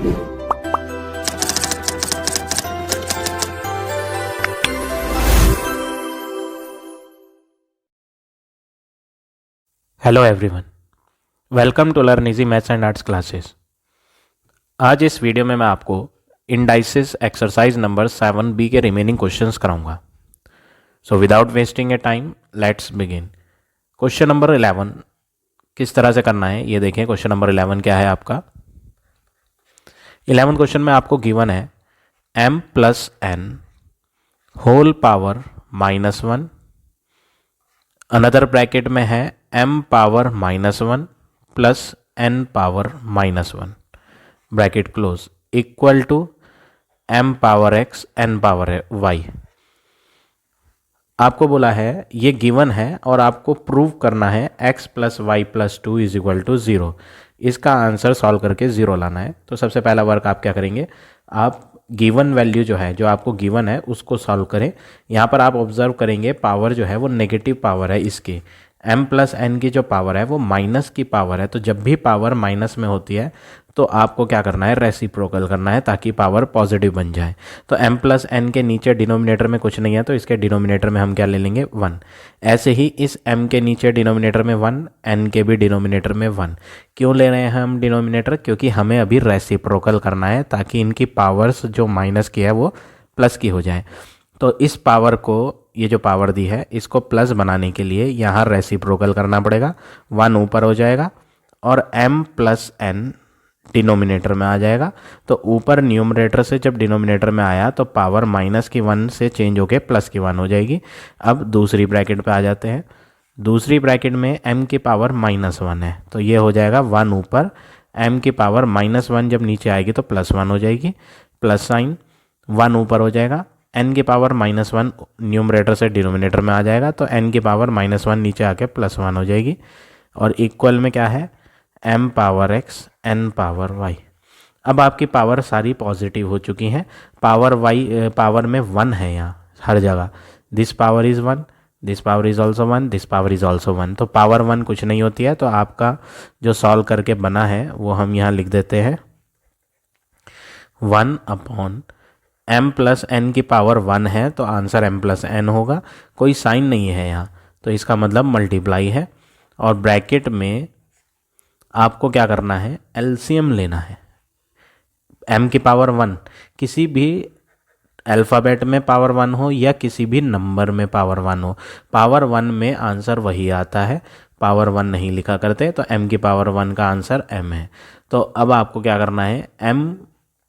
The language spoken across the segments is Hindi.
Hello everyone, welcome to learn easy maths and arts classes. आज इस वीडियो में मैं आपको इंडाइसिस एक्सरसाइज नंबर 7B के रिमेनिंग क्वेश्चंस कराऊंगा। So without wasting A time let's begin. Question number 11 किस तरह से करना है ये देखें। क्वेश्चन नंबर 11 क्या है आपका। 11 क्वेश्चन में आपको गिवन है m plus n whole power -1, another bracket में है m power -1 plus n power -1 bracket close equal to m power x n power y। आपको बोला है ये गिवन है और आपको प्रूव करना है x plus y plus 2 is equal to 0। इसका आंसर सॉल्व करके 0 लाना है। तो सबसे पहला वर्क आप क्या करेंगे, आप गिवन वैल्यू जो है, जो आपको गिवन है उसको सॉल्व करें। यहाँ पर आप ऑब्जर्व करेंगे पावर जो है वो नेगेटिव पावर है। इसकी m प्लस n की जो पावर है वो माइनस की पावर है। तो जब भी पावर माइनस में होती है तो आपको क्या करना है, रेसिप्रोकल करना है ताकि पावर पॉजिटिव बन जाए। तो m प्लस n के नीचे डिनोमिनेटर में कुछ नहीं है तो इसके डिनोमिनेटर में हम क्या ले लेंगे, 1। ऐसे ही इस m के नीचे डिनोमिनेटर में 1, n के भी डिनोमिनेटर में 1। क्यों ले रहे हैं हम डिनोमिनेटर, क्योंकि हमें अभी रेसिप्रोकल करना है ताकि इनकी पावर्स जो माइनस की है वो प्लस की हो जाए। तो इस पावर को, ये जो पावर दी है इसको प्लस बनाने के लिए यहाँ रेसिप्रोकल करना पड़ेगा। 1 ऊपर हो जाएगा और m प्लस n डिनोमिनेटर में आ जाएगा। तो ऊपर न्यूमरेटर से जब डिनोमिनेटर में आया तो पावर माइनस की 1 से चेंज होके प्लस की 1 हो जाएगी। अब दूसरी ब्रैकेट पे आ जाते हैं। दूसरी ब्रैकेट में m की पावर -1 है तो ये हो जाएगा 1 ऊपर, m की पावर -1 जब नीचे आएगी तो +1 हो जाएगी, प्लस साइन 1 ऊपर हो जाएगा। n की पावर -1 न्यूमरेटर से डिनोमिनेटर में आ जाएगा तो n की पावर -1 नीचे आके +1 हो जाएगी। और इक्वल में क्या है, m power x n power y। अब आपकी पावर सारी पॉजिटिव हो चुकी हैं। पावर y पावर में 1 है यहाँ हर जगह। This power is 1, this power is also 1, this power is also 1। तो पावर 1 कुछ नहीं होती है। तो आपका जो सॉल्व करके बना है वो हम यहाँ लिख देते हैं 1 अपॉन m प्लस n की पावर 1 है तो आंसर m प्लस n होगा। कोई साइन नहीं है यहाँ तो इसका मतलब मल्टीप्लाई है। और ब्रैकेट में आपको क्या करना है, एलसीएम लेना है। m की पावर 1 किसी भी अल्फ़ाबेट में पावर 1 हो या किसी भी नंबर में पावर 1 हो, पावर 1 में आंसर वही आता है। पावर 1 नहीं लिखा करते तो m की पावर 1 का आंसर m है। तो अब आपको क्या करना है, m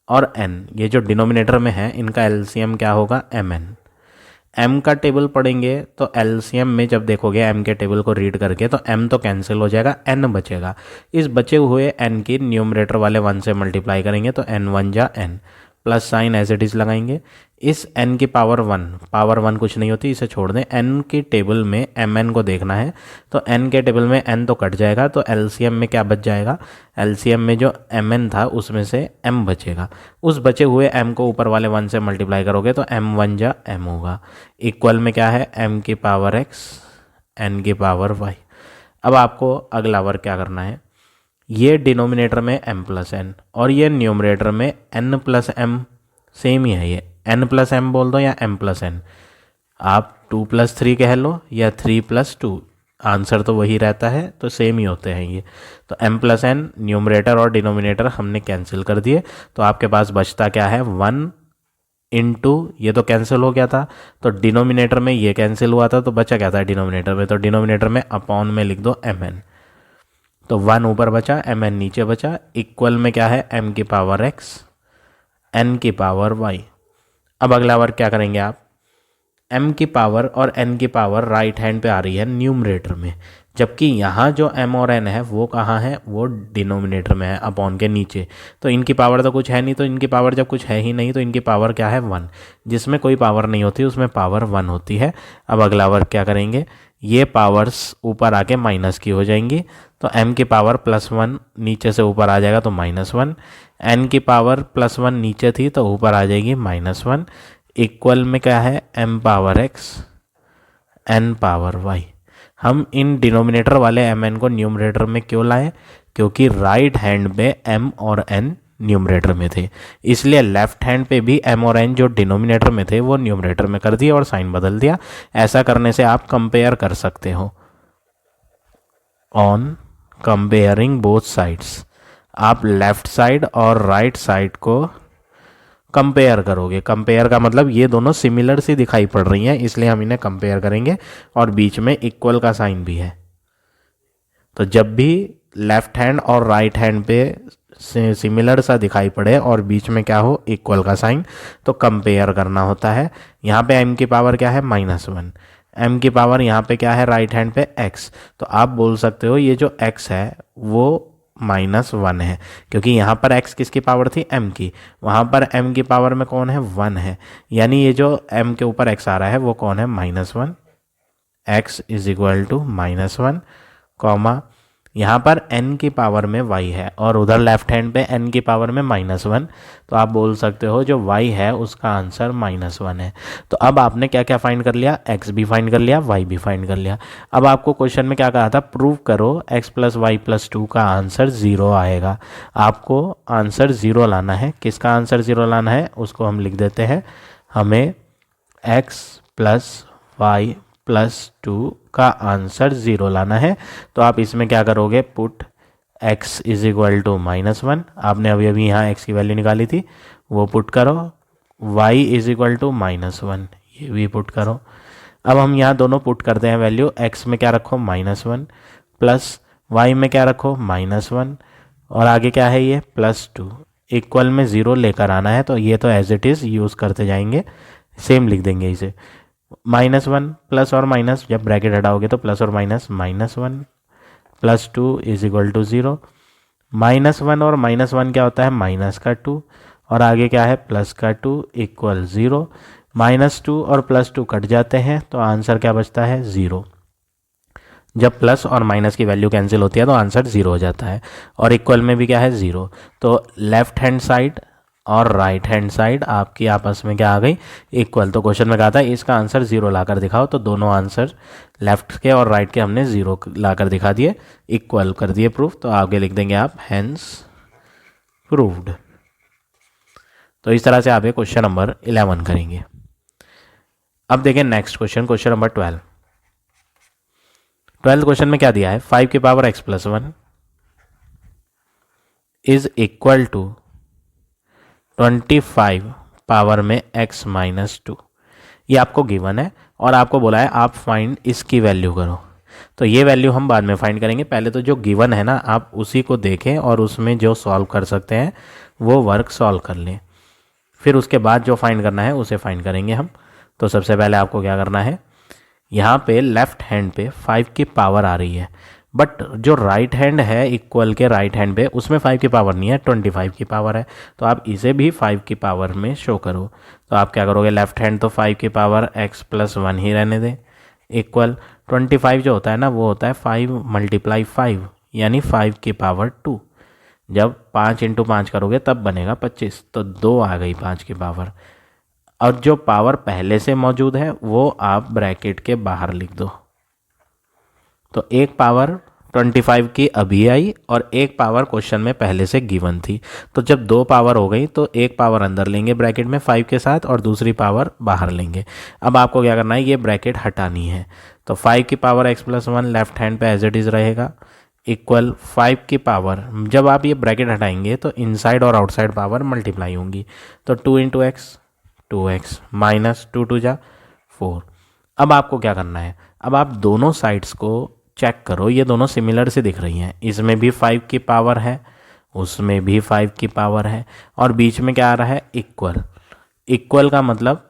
और n ये जो डिनोमिनेटर में है इनका एलसीएम क्या होगा, mn। m का टेबल पढ़ेंगे तो एलसीएम में जब देखोगे m के टेबल को रीड करके तो m तो कैंसिल हो जाएगा, n बचेगा। इस बचे हुए n की न्यूमरेटर वाले 1 से मल्टीप्लाई करेंगे तो n 1 जा n, plus sign as it is लगाएंगे। इस n की पावर 1, पावर 1 कुछ नहीं होती, इसे छोड़ दें। n की टेबल में mn को देखना है तो n के टेबल में n तो कट जाएगा तो एलसीएम में क्या बच जाएगा, एलसीएम में जो mn था उसमें से m बचेगा। उस बचे हुए m को ऊपर वाले 1 से मल्टीप्लाई करोगे तो m 1 जा m होगा। इक्वल में क्या है, m की पावर x n की पावर y। अब आपको अगला वर्क क्या करना है, ये डिनोमिनेटर में m प्लस n और ये न्यूमरेटर में n प्लस m सेम ही है। ये n प्लस m बोल दो या m प्लस n, आप 2 प्लस 3 कह लो या 3 प्लस 2, आंसर तो वही रहता है तो सेम ही होते हैं ये। तो m प्लस n न्यूमरेटर और डिनोमिनेटर हमने कैंसिल कर दिए तो आपके पास बचता क्या है, 1 इंटू ये तो कैंसिल हो गया था तो डिनोमिनेटर में ये कैंसिल हुआ था तो बचा क्या था डिनोमिनेटर में, तो डिनोमिनेटर में अपॉन में लिख दो mn। तो 1 ऊपर बचा, mn नीचे बचा। इक्वल में क्या है, m की पावर x n की पावर y। अब अगला वर्क क्या करेंगे आप, m की पावर और n की पावर राइट हैंड पे आ रही है न्यूमरेटर में, जबकि यहाँ जो m और n है वो कहाँ है, वो डिनोमिनेटर में है अपॉन के नीचे। तो इनकी पावर तो कुछ है नहीं, तो इनकी पावर जब कुछ है ही नहीं तो इनकी पावर क्या है, 1। जिसमें कोई पावर नहीं होती उसमें पावर 1 होती है। अब अगला वर्क क्या करेंगे, ये पावर्स ऊपर आके माइनस की हो जाएंगी तो m की पावर +1 नीचे से ऊपर आ जाएगा तो -1, n की पावर +1 नीचे थी तो ऊपर आ जाएगी -1। इक्वल में क्या है, m power x n power y। हम इन डिनोमिनेटर वाले mn को न्यूमरेटर में क्यों लाएं, क्योंकि राइट हैंड पे m और n न्यूमरेटर में थे, इसलिए लेफ्ट हैंड पे भी m और n जो डिनोमिनेटर में थे वो न्यूमरेटर में कर दिए और साइन बदल दिया। ऐसा करने से आप कंपेयर कर सकते हो। ऑन कंपेयरिंग बोथ साइड्स, आप लेफ्ट साइड और राइट साइड को कंपेयर करोगे। कंपेयर का मतलब ये दोनों सिमिलर सी दिखाई पड़ रही हैं, इसलिए हम इन्हें कंपेयर करेंगे, और बीच में इक्वल का साइन भी है। तो जब भी लेफ्ट हैंड और राइट हैंड पे सिमिलर सा दिखाई पड़े और बीच में क्या हो, इक्वल का साइन, तो कंपेयर करना होता है। यहाँ पे m की पावर क्या है, -1, m की पावर यहाँ पे क्या है राइट हैंड पे x, तो आप बोल सकते हो ये जो x है वो -1 है, क्योंकि यहाँ पर x किसकी पावर थी, m की, वहाँ पर m की पावर में कौन है, 1 है, यानी ये जो m के ऊपर x आ रहा है वो कौन है, -1, x is equal to -1, comma यहाँ पर n की पावर में y है और उधर लेफ्ट हैंड पे n की पावर में -1, तो आप बोल सकते हो जो y है उसका आंसर -1 है। तो अब आपने क्या क्या फाइंड कर लिया, x भी फाइंड कर लिया, y भी फाइंड कर लिया। अब आपको क्वेश्चन में क्या कहा था, प्रूव करो x + y + 2 का आंसर 0 आएगा। आपको आंसर 0 लाना है। किसका आंसर 0 लाना है, उसको हम लिख देते हैं। हमें x + y + 2 का आंसर 0 लाना है। तो आप इसमें क्या करोगे, put x is equal to -1, आपने अभी अभी यहाँ x की वैल्यू निकाली थी वो पुट करो, y इज इक्वल टू -1 ये भी पुट करो। अब हम यहाँ दोनों पुट करते हैं वैल्यू, x में क्या रखो -1 प्लस y में क्या रखो -1 और आगे क्या है ये +2, इक्वल में 0 लेकर आना है। तो ये तो एज इट इज़ यूज़ करते जाएंगे, सेम लिख देंगे इसे। -1 प्लस और माइनस, जब ब्रैकेट हटाओगे तो प्लस और माइनस, -1 + 2 इज इक्वल टू 0। -1 और -1 क्या होता है, -2 और आगे क्या है +2 इक्वल 0। -2 और +2 कट जाते हैं तो आंसर क्या बचता है, 0। जब प्लस और माइनस की वैल्यू कैंसिल होती है तो आंसर 0 हो जाता है, और इक्वल में भी क्या है, 0। तो लेफ्ट हैंड साइड और राइट हैंड साइड आपकी आपस में क्या आ गई, इक्वल। तो क्वेश्चन में कहा था इसका आंसर 0 लाकर दिखाओ, तो दोनों आंसर लेफ्ट के और राइट के हमने 0 लाकर दिखा दिए, इक्वल कर दिए प्रूफ। तो आगे लिख देंगे आप हेंस प्रूव्ड। तो इस तरह से आप ये क्वेश्चन नंबर 11 करेंगे। अब देखें next question, question number 12 question में क्या दिया है, 5 की power x + 1 is equal to 25 power में x - 2, ये आपको गिवन है और आपको बोला है आप फाइंड इसकी वैल्यू करो। तो ये वैल्यू हम बाद में फाइंड करेंगे, पहले तो जो गिवन है ना आप उसी को देखें और उसमें जो सॉल्व कर सकते हैं वो वर्क सॉल्व कर लें, फिर उसके बाद जो फाइंड करना है उसे फाइंड करेंगे हम। तो सबसे पहले आपको क्या करना है, यहाँ पे लेफ्ट हैंड पे 5 की पावर आ रही है, बट जो राइट हैंड है इक्वल के राइट हैंड पे उसमें 5 की पावर नहीं है, 25 की पावर है। तो आप इसे भी 5 की पावर में शो करो। तो आप क्या करोगे, लेफ्ट हैंड तो 5 की पावर x + 1 ही रहने दें, इक्वल 25 जो होता है ना वो होता है 5 × 5 यानी 5 की पावर 2। जब 5 × 5 करोगे तब बनेगा 25, तो 2 आ गई 5 की पावर। और जो पावर पहले से मौजूद है वो आप ब्रैकेट के बाहर लिख दो। तो एक पावर 25 की अभी आई और एक पावर क्वेश्चन में पहले से गिवन थी। तो जब 2 पावर हो गई तो एक पावर अंदर लेंगे ब्रैकेट में 5 के साथ और दूसरी पावर बाहर लेंगे। अब आपको क्या करना है, ये ब्रैकेट हटानी है। तो 5 की पावर x + 1 लेफ्ट हैंड पे एज इट इज़ रहेगा, इक्वल 5 की पावर, जब आप ये ब्रैकेट हटाएंगे तो इनसाइड और आउटसाइड पावर मल्टीप्लाई होंगी। तो 2 × x 2x -2 2 जा 4। अब आपको क्या करना है, अब आप दोनों साइड्स को चेक करो, ये दोनों सिमिलर से दिख रही हैं। इसमें भी 5 की पावर है, उसमें भी 5 की पावर है, और बीच में क्या आ रहा है, इक्वल। इक्वल का मतलब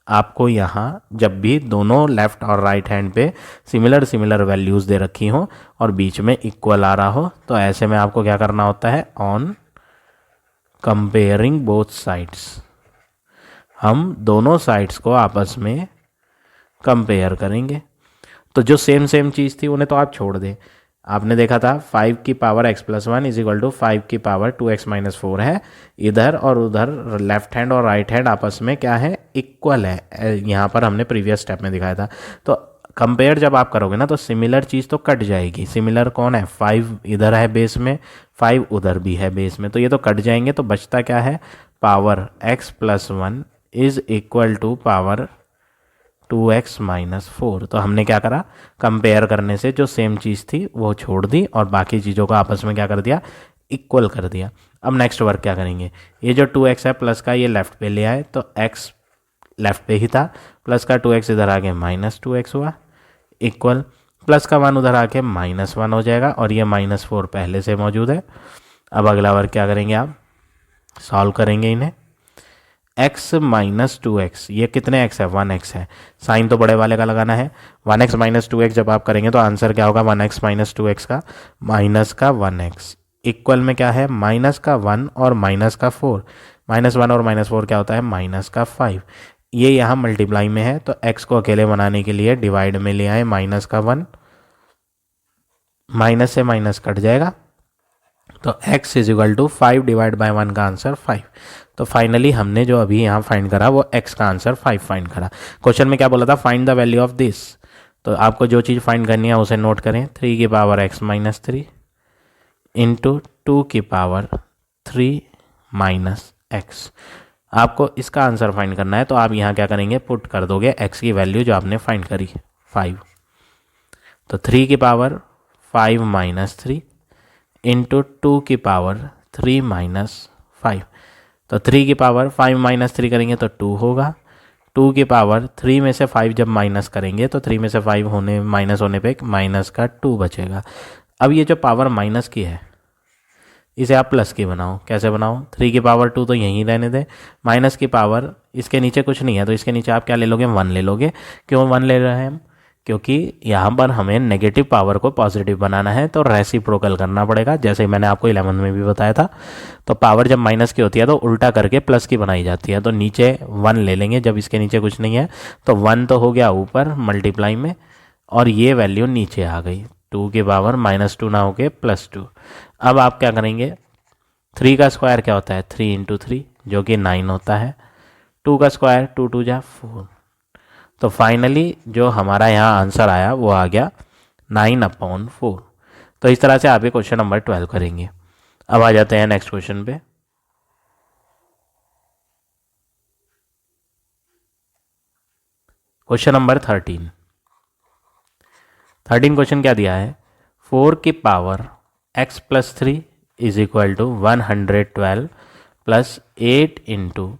आपको यहाँ जब भी दोनों लेफ्ट और राइट हैंड पे सिमिलर वैल्यूज़ दे रखी हो और बीच में इक्वल आ रहा हो, तो ऐसे में आपको क्या करना होता है, ऑन कंपेयरिंग बोथ साइड्स, हम दोनों साइड्स को आपस में कंपेयर करेंगे। तो जो सेम चीज़ थी उन्हें तो आप छोड़ दें। आपने देखा था 5 की power x + 1 is equal to 5 की पावर 2x - 4 है, इधर और उधर लेफ्ट हैंड और राइट हैंड आपस में क्या है, इक्वल है। यहाँ पर हमने प्रीवियस स्टेप में दिखाया था। तो कंपेयर जब आप करोगे ना तो सिमिलर चीज़ तो कट जाएगी। सिमिलर कौन है, 5 इधर है बेस में, 5 उधर भी है बेस में, तो ये तो कट जाएंगे, तो बचता क्या है, power x plus 1 is equal to power 2x minus 4। तो हमने क्या करा, कंपेयर करने से जो सेम चीज़ थी वो छोड़ दी और बाकी चीज़ों को आपस में क्या कर दिया, इक्वल कर दिया। अब नेक्स्ट वर्क क्या करेंगे, ये जो 2x है प्लस का ये लेफ्ट पे ले आए, तो x लेफ्ट पे ही था, प्लस का 2x इधर आके माइनस 2x हुआ, इक्वल प्लस का 1 उधर आके माइनस 1 हो जाएगा, और ये माइनस 4 पहले से मौजूद है। अब अगला वर्क क्या करेंगे, आप सॉल्व करेंगे इन्हें, x माइनस 2x, ये कितने x है, 1x है, साइन तो बड़े वाले का लगाना है, 1x माइनस 2x जब आप करेंगे तो आंसर क्या होगा, 1x माइनस 2x का माइनस का 1x, इक्वल में क्या है, माइनस का 1 और माइनस का 4, माइनस 1 और माइनस 4 क्या होता है, माइनस का 5। ये यहाँ मल्टीप्लाई में है, तो x को अकेले बनाने के लिए डिवाइड में ले आए, माइनस का 1, माइनस से माइनस कट जाएगा, तो x is equal to 5 divide by 1 का आंसर 5। तो फाइनली हमने जो अभी यहाँ फाइंड करा वो x का आंसर 5 फाइंड करा। क्वेश्चन में क्या बोला था, find the value of this, तो आपको जो चीज़ फाइंड करनी है उसे नोट करें, 3 की पावर x माइनस 3 इंटू 2 की पावर 3 माइनस x। आपको इसका आंसर फाइंड करना है, तो आप यहाँ क्या करेंगे, पुट कर दोगे x की वैल्यू जो आपने फाइंड करी 5, तो 3 की पावर 5 माइनस 3 इंटू 2 की पावर 3 माइनस 5, तो 3 की पावर 5 माइनस 3 करेंगे तो 2 होगा, 2 की पावर 3 में से 5 जब माइनस करेंगे तो 3 में से 5 होने माइनस होने पे माइनस का 2 बचेगा। अब ये जो पावर माइनस की है इसे आप प्लस की बनाओ, कैसे बनाओ, 3 की पावर 2 तो यहीं रहने दें, माइनस की पावर इसके नीचे कुछ नहीं है तो इसके नीचे आप क्या ले लोगे, 1 ले लोगे। क्यों 1 ले रहे हैं हम, क्योंकि यहाँ पर हमें नेगेटिव पावर को पॉजिटिव बनाना है, तो रेसिप्रोकल करना पड़ेगा, जैसे मैंने आपको 11 में भी बताया था। तो पावर जब माइनस की होती है तो उल्टा करके प्लस की बनाई जाती है, तो नीचे 1 ले लेंगे जब इसके नीचे कुछ नहीं है, तो 1 तो हो गया ऊपर मल्टीप्लाई में और ये वैल्यू नीचे आ गई, 2 की पावर माइनस 2 ना होके प्लस 2। अब आप क्या करेंगे, 3 का स्क्वायर क्या होता है, 3 इंटू 3 जो कि 9 होता है, 2 का स्क्वायर 2 2 जा 4। तो फाइनली जो हमारा यहाँ आंसर आया वो आ गया 9/4। तो इस तरह से आप ये क्वेश्चन नंबर 12 करेंगे। अब आ जाते हैं नेक्स्ट क्वेश्चन पे। क्वेश्चन नंबर 13 क्वेश्चन क्या दिया है, 4 की power x plus 3 is equal to 112 plus 8 into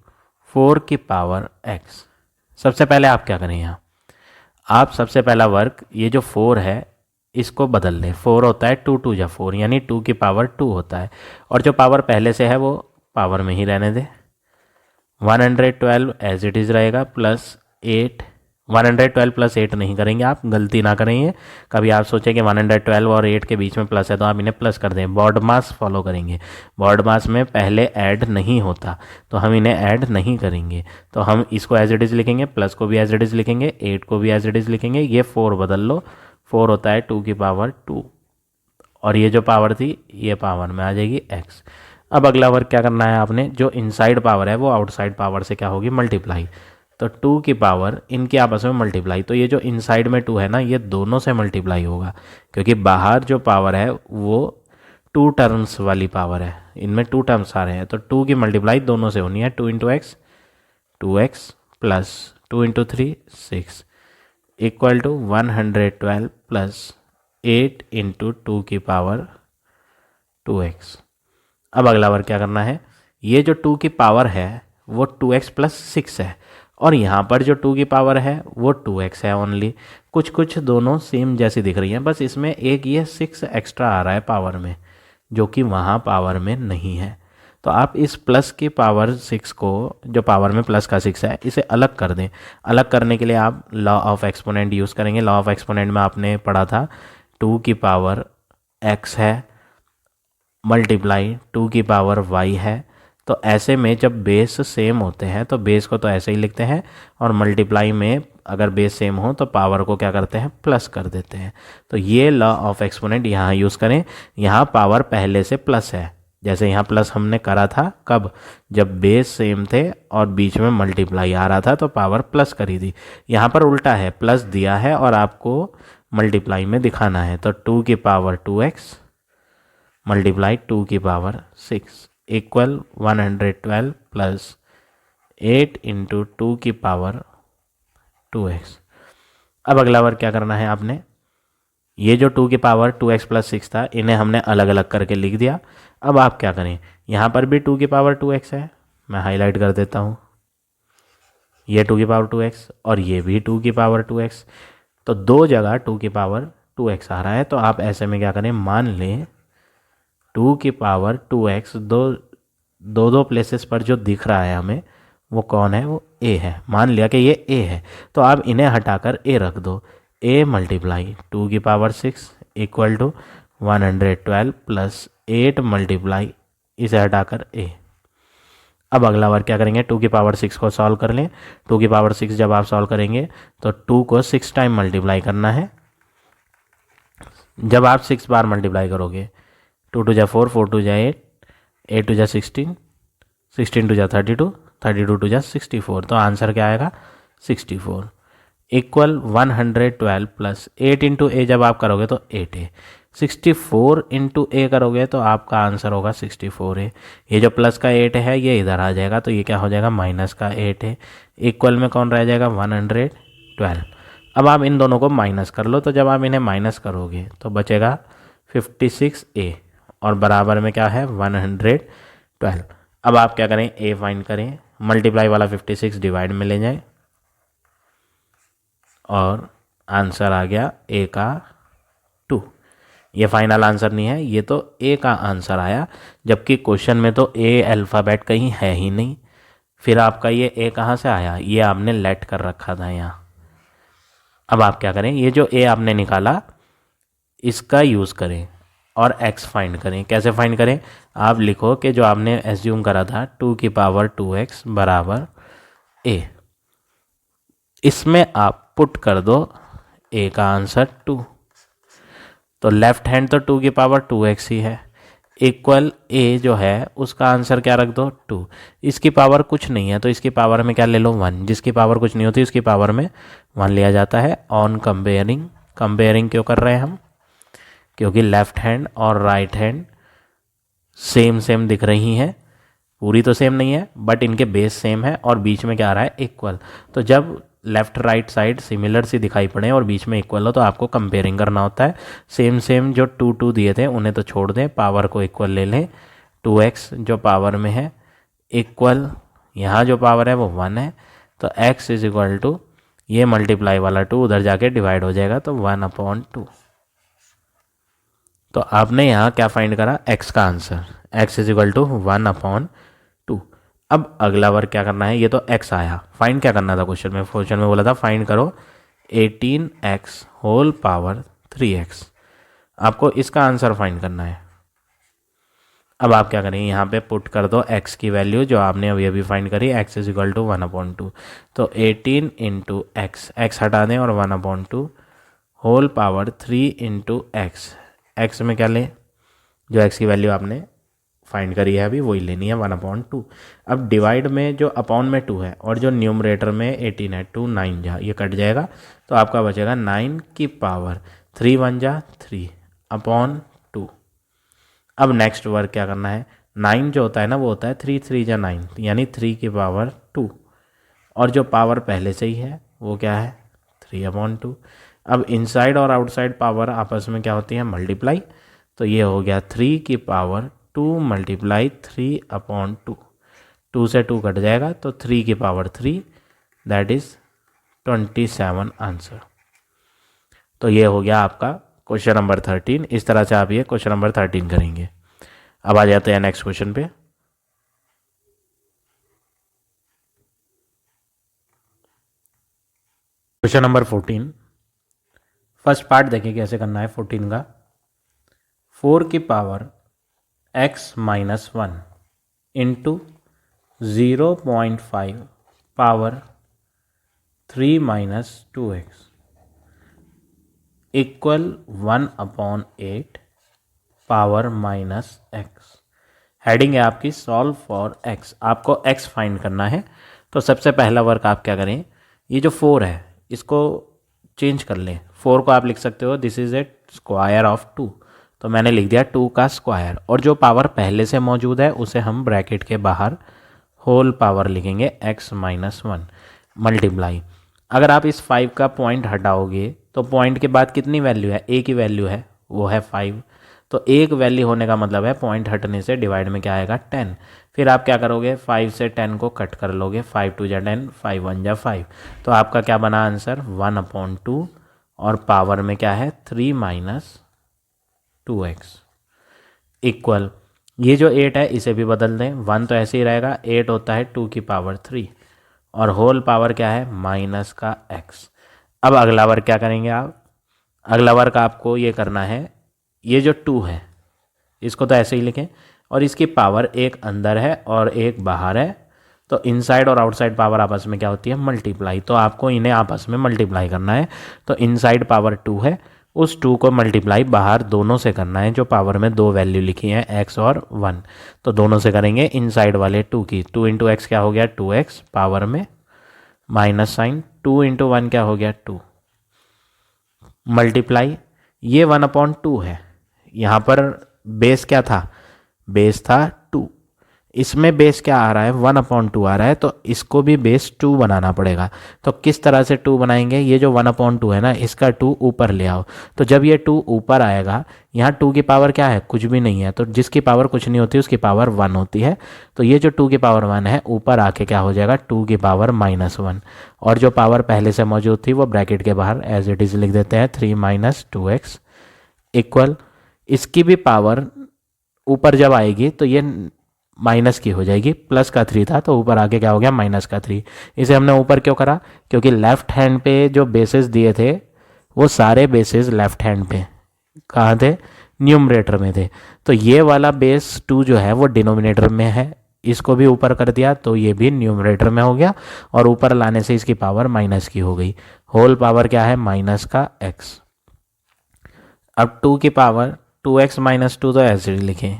4 की पावर x। सबसे पहले आप क्या करें, यहाँ आप सबसे पहला वर्क ये जो 4 है इसको बदल लें, 4 होता है 2 2 जा 4 यानी 2 की पावर 2 होता है, और जो पावर पहले से है वो पावर में ही रहने दे, 112 एज इट इज़ रहेगा प्लस 8, 112 प्लस 8 नहीं करेंगे आप, गलती ना करेंगे कभी आप सोचें कि 112 और 8 के बीच में प्लस है तो आप इन्हें प्लस कर दें, बॉड मास फॉलो करेंगे, बॉड मास में पहले ऐड नहीं होता तो हम इन्हें ऐड नहीं करेंगे, तो हम इसको एज इट इज़ लिखेंगे, प्लस को भी एज इट इज़ लिखेंगे, 8 को भी एज इट इज़ लिखेंगे, ये 4 बदल लो, 4 होता है 2 की पावर 2 और ये जो पावर थी ये पावर में आ जाएगी x। अब अगला वर्क क्या करना है आपने, जो इनसाइड पावर है वो आउटसाइड पावर से क्या होगी, मल्टीप्लाई, तो 2 की पावर इनके आपस में मल्टीप्लाई, तो ये जो इनसाइड में 2 है ना ये दोनों से मल्टीप्लाई होगा, क्योंकि बाहर जो पावर है वो 2 टर्म्स वाली पावर है, इनमें 2 टर्म्स आ रहे हैं, तो 2 की मल्टीप्लाई दोनों से होनी है, 2 into x 2x plus 2 into 3 6 equal to 112 plus 8 into 2 की पावर 2x। अब अगला वर्क क्या करना है, ये जो 2 की पावर है वो 2x प्लस 6 है और यहाँ पर जो 2 की पावर है वो 2x है ओनली, कुछ कुछ दोनों सेम जैसी दिख रही हैं, बस इसमें एक ये 6 एक्स्ट्रा आ रहा है पावर में जो कि वहाँ पावर में नहीं है। तो आप इस प्लस की पावर 6 को, जो पावर में प्लस का 6 है, इसे अलग कर दें। अलग करने के लिए आप लॉ ऑफ एक्सपोनेंट यूज़ करेंगे। लॉ ऑफ एक्सपोनेंट में आपने पढ़ा था 2 की पावर x है मल्टीप्लाई 2 की पावर y है, तो ऐसे में जब बेस सेम होते हैं तो बेस को तो ऐसे ही लिखते हैं और मल्टीप्लाई में अगर बेस सेम हो तो पावर को क्या करते हैं, प्लस कर देते हैं। तो ये लॉ ऑफ एक्सपोनेंट यहाँ यूज़ करें। यहाँ पावर पहले से प्लस है, जैसे यहाँ प्लस हमने करा था कब, जब बेस सेम थे और बीच में मल्टीप्लाई आ रहा था तो पावर प्लस करी थी। यहाँ पर उल्टा है, प्लस दिया है और आपको मल्टीप्लाई में दिखाना है, तो 2 की पावर 2x मल्टीप्लाई 2 की पावर 6 इक्वल 112 प्लस 8 इंटू 2 की पावर 2x। अब अगला वर्क क्या करना है आपने, ये जो 2 की पावर 2x प्लस 6 था इन्हें हमने अलग अलग करके लिख दिया। अब आप क्या करें, यहाँ पर भी 2 की पावर 2x है, मैं हाईलाइट कर देता हूँ, ये 2 की पावर 2x और ये भी 2 की पावर 2x, तो दो जगह 2 की पावर 2x आ रहा है। तो आप ऐसे में क्या करें, मान लें 2 की पावर 2x दो प्लेसेस पर जो दिख रहा है हमें वो कौन है, वो a है। मान लिया कि ये a है, तो आप इन्हें हटाकर a रख दो। a मल्टीप्लाई 2 की power 6 equal to 112 plus 8 multiply इसे हटाकर a। अब अगला बार क्या करेंगे, 2 की पावर 6 को सॉल्व कर लें। 2 की पावर 6 जब आप सॉल्व करेंगे तो 2 को 6 टाइम मल्टीप्लाई करना है। जब आप 6 बार मल्टीप्लाई करोगे, 2 टू जा 4, 4 टू जा 8, 8 टू जा 16, 16 टू जा 32, 32 टू जा 64, तो आंसर क्या आएगा 64 इक्वल 112 प्लस 8 इंटू ए जब आप करोगे तो 8a, 64 इंटू ए करोगे तो आपका आंसर होगा 64a। ये जो प्लस का 8 है ये इधर आ जाएगा, तो ये क्या हो जाएगा माइनस का 8 है, इक्वल में कौन रह जाएगा 112। अब आप इन दोनों को माइनस कर लो, तो जब आप इन्हें माइनस करोगे तो बचेगा 56a और बराबर में क्या है 112। अब आप क्या करें, a फाइंड करें, मल्टीप्लाई वाला 56 डिवाइड में ले जाएं और आंसर आ गया a का 2। ये फाइनल आंसर नहीं है, ये तो a का आंसर आया, जबकि क्वेश्चन में तो a अल्फ़ाबेट कहीं है ही नहीं। फिर आपका ये a कहाँ से आया, ये आपने लेट कर रखा था यहाँ। अब आप क्या करें, ये जो a आपने निकाला इसका यूज़ करें और x फाइंड करें। कैसे फाइंड करें, आप लिखो कि जो आपने एज्यूम करा था 2 की पावर 2x बराबर a, इसमें आप पुट कर दो a का आंसर 2, तो लेफ्ट हैंड तो 2 की पावर 2x ही है, इक्वल a जो है उसका आंसर क्या रख दो 2। इसकी पावर कुछ नहीं है तो इसकी पावर में क्या ले लो 1, जिसकी पावर कुछ नहीं होती उसकी पावर में 1 लिया जाता है। ऑन कंपेयरिंग, कंपेयरिंग क्यों कर रहे हैं हम, क्योंकि लेफ्ट हैंड और राइट हैंड सेम सेम दिख रही हैं, पूरी तो सेम नहीं है बट इनके बेस सेम है और बीच में क्या आ रहा है इक्वल। तो जब लेफ्ट राइट साइड सिमिलर सी दिखाई पड़े और बीच में इक्वल हो तो आपको कंपेयरिंग करना होता है। सेम सेम जो 2 2 दिए थे उन्हें तो छोड़ दें, पावर को इक्वल ले लें। 2x जो पावर में है इक्वल, यहाँ जो पावर है वो 1 है, तो x इज इक्वल टू ये मल्टीप्लाई वाला 2 उधर जाके डिवाइड हो जाएगा तो 1/2। तो आपने यहाँ क्या फाइंड करा, x का answer, x is equal to 1/2। अब अगला वर्क क्या करना है, ये तो x आया, फाइंड क्या करना था क्वेश्चन में बोला था फाइंड करो 18x होल पावर 3x, आपको इसका आंसर फाइंड करना है। अब आप क्या करें, यहाँ पे पुट कर दो x की वैल्यू जो आपने अभी अभी फाइंड करी, x इज इक्वल टू 1/2, तो 18 इंटू x हटा दें और 1/2 होल पावर 3 इंटू x में क्या लें, जो x की वैल्यू आपने फाइंड करी है अभी वही लेनी है 1/2। अब डिवाइड में जो अपॉन में 2 है और जो न्यूमरेटर में 18 है, 2 9 जा ये कट जाएगा तो आपका बचेगा 9 की पावर 3 1 जा 3/2। अब नेक्स्ट वर्क क्या करना है, 9 जो होता है ना वो होता है 3 3 जा 9, यानी 3 की पावर 2, और जो पावर पहले से ही है वो क्या है 3/2। अब इनसाइड और आउटसाइड पावर आपस में क्या होती है मल्टीप्लाई, तो ये हो गया 3 की पावर 2 मल्टीप्लाई 3/2, 2 से 2 कट जाएगा तो 3 की पावर 3 दैट इज 27 आंसर। तो ये हो गया आपका क्वेश्चन नंबर 13। इस तरह से आप ये क्वेश्चन नंबर 13 करेंगे। अब आ जाते हैं नेक्स्ट क्वेश्चन पे। क्वेश्चन नंबर 14, फर्स्ट पार्ट देखिए कैसे करना है 14 का। 4 की power x minus 1 into 0.5 power 3 minus 2x equal 1/8 power minus x। Heading है आपकी सॉल्व फॉर x, आपको x फाइंड करना है। तो सबसे पहला वर्क आप क्या करें, ये जो 4 है इसको चेंज कर लें, 4 को आप लिख सकते हो this is a square of 2, तो तो मैंने लिख दिया 2 का स्क्वायर, और जो पावर पहले से मौजूद है उसे हम ब्रैकेट के बाहर होल पावर लिखेंगे x-1 मल्टीप्लाई। अगर आप इस 5 का पॉइंट हटाओगे तो पॉइंट के बाद कितनी वैल्यू है, a की वैल्यू है, वो है 5। तो एक वैल्यू होने का मतलब है पॉइंट हटने से डिवाइड में क्या आएगा 10। फिर आप क्या करोगे, 5 से 10 को कट कर लोगे, 5 2 जा 10, 5 1 जा 5। तो आपका क्या बना आंसर 1/2, और पावर में क्या है 3 माइनस 2x इक्वल, ये जो 8 है इसे भी बदल दें, 1 तो ऐसे ही रहेगा, 8 होता है 2 की पावर 3, और होल पावर क्या है माइनस का x। अब अगला वर्ग क्या करेंगे आप, अगला वर्ग आपको ये करना है, ये जो 2 है इसको तो ऐसे ही लिखें, और इसकी पावर एक अंदर है और एक बाहर है, तो इनसाइड और आउटसाइड पावर आपस में क्या होती है मल्टीप्लाई, तो आपको इन्हें आपस में मल्टीप्लाई करना है। तो इनसाइड पावर 2 है, उस 2 को मल्टीप्लाई बाहर दोनों से करना है, जो पावर में दो वैल्यू लिखी हैं x और 1, तो दोनों से करेंगे इनसाइड वाले 2 की, 2 इंटू एक्स क्या हो गया 2x, पावर में माइनस साइन, 2 इंटू 1 क्या हो गया 2, मल्टीप्लाई, ये 1/2 है, यहाँ पर बेस क्या था, बेस था 2, इसमें बेस क्या आ रहा है 1/2 आ रहा है, तो इसको भी बेस 2 बनाना पड़ेगा। तो किस तरह से 2 बनाएंगे, ये जो 1/2 है ना इसका 2 ऊपर ले आओ, तो जब ये 2 ऊपर आएगा, यहाँ 2 की पावर क्या है कुछ भी नहीं है, तो जिसकी पावर कुछ नहीं होती उसकी पावर 1 होती है, तो ये जो 2 की पावर 1 है ऊपर आके क्या हो जाएगा 2 की पावर -1, और जो पावर पहले से मौजूद थी वो ब्रैकेट के बाहर एज इट इज़ लिख देते हैं 3 माइनस 2x इक्वल, इसकी भी पावर ऊपर जब आएगी तो ये माइनस की हो जाएगी, प्लस का 3 था तो ऊपर आके क्या हो गया माइनस का 3। इसे हमने ऊपर क्यों करा, क्योंकि लेफ्ट हैंड पे जो बेसिस दिए थे वो सारे बेसिस लेफ्ट हैंड पे कहाँ थे, न्यूमरेटर में थे, तो ये वाला बेस 2 जो है वो डिनोमिनेटर में है, इसको भी ऊपर कर दिया तो ये भी न्यूमरेटर में हो गया, और ऊपर लाने से इसकी पावर माइनस की हो गई, होल पावर क्या है माइनस का x। अब 2 की पावर 2x माइनस 2 तो ऐसे लिखें